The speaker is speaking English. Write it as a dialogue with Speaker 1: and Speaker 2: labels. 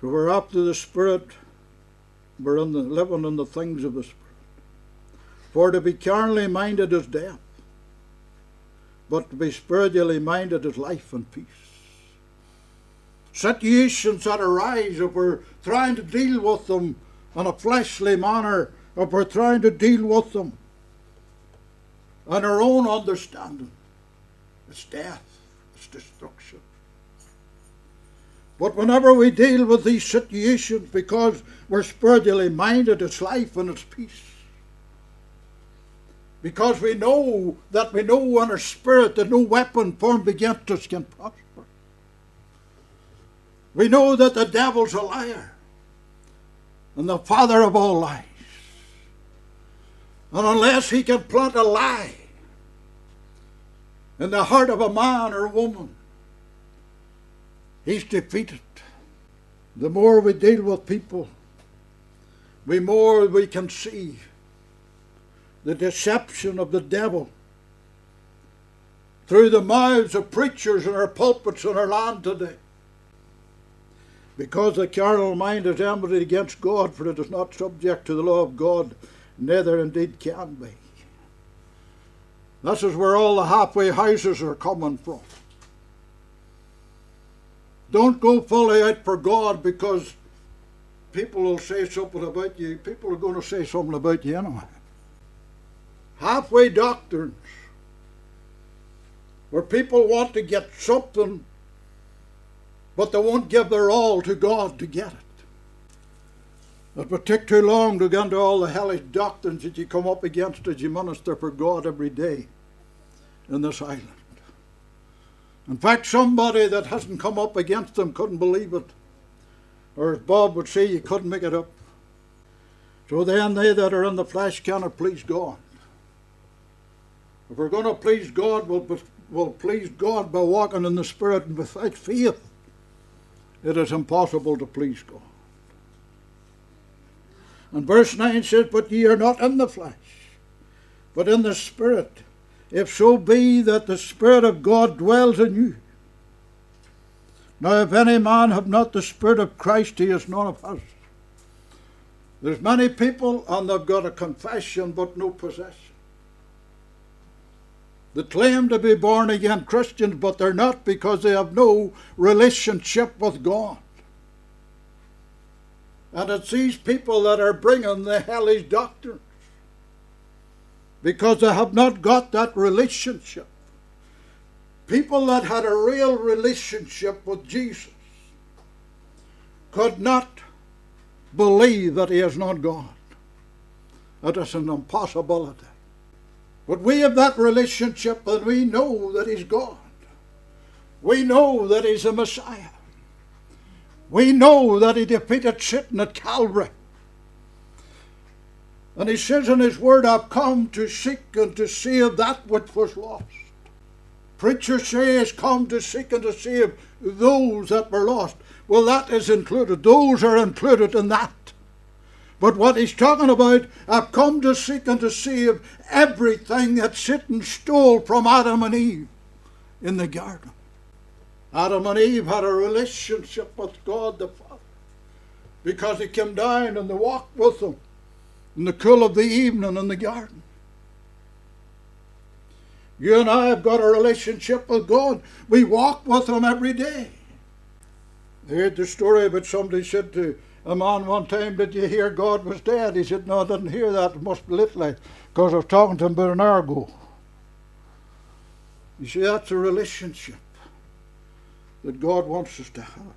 Speaker 1: So we're after the Spirit. We're living in the things of the Spirit. For to be carnally minded is death, but to be spiritually minded is life and peace. Situations that arise, if we're trying to deal with them in a fleshly manner, if we're trying to deal with them in our own understanding, it's death, it's destruction. But whenever we deal with these situations, because we're spiritually minded, it's life and it's peace. Because we know in our spirit that no weapon formed against us can prosper. We know that the devil's a liar and the father of all lies. And unless he can plant a lie in the heart of a man or woman, he's defeated. The more we deal with people, the more we can see the deception of the devil through the mouths of preachers in our pulpits in our land today. Because the carnal mind is enmity against God, for it is not subject to the law of God, neither indeed can be. This is where all the halfway houses are coming from. Don't go fully out for God, because people will say something about you. People are going to say something about you anyway. Halfway doctrines, where people want to get something, but they won't give their all to God to get it. It would take too long to go into all the hellish doctrines that you come up against as you minister for God every day in this island. In fact, somebody that hasn't come up against them couldn't believe it. Or as Bob would say, you couldn't make it up. So then they that are in the flesh cannot please God. If we're going to please God, we'll please God by walking in the Spirit, and without faith, it is impossible to please God. And verse 9 says, but ye are not in the flesh, but in the Spirit, if so be that the Spirit of God dwells in you. Now if any man have not the Spirit of Christ, he is none of us. There's many people, and they've got a confession but no possession. They claim to be born again Christians, but they're not, because they have no relationship with God. And it's these people that are bringing the hellish doctrines, because they have not got that relationship. People that had a real relationship with Jesus could not believe that he is not God. It is an impossibility. But we have that relationship, and we know that he's God. We know that he's the Messiah. We know that he defeated Satan at Calvary. And he says in his word, I've come to seek and to save that which was lost. Preachers say he's come to seek and to save those that were lost. Well, that is included. Those are included in that. But what he's talking about, I've come to seek and to save everything that Satan stole from Adam and Eve in the garden. Adam and Eve had a relationship with God the Father, because he came down and they walked with him in the cool of the evening in the garden. You and I have got a relationship with God. We walk with him every day. I heard the story about somebody said to a man one time, did you hear God was dead? He said, no, I didn't hear that. It must be lately, because I was talking to him about an hour ago. You see, that's a relationship that God wants us to have.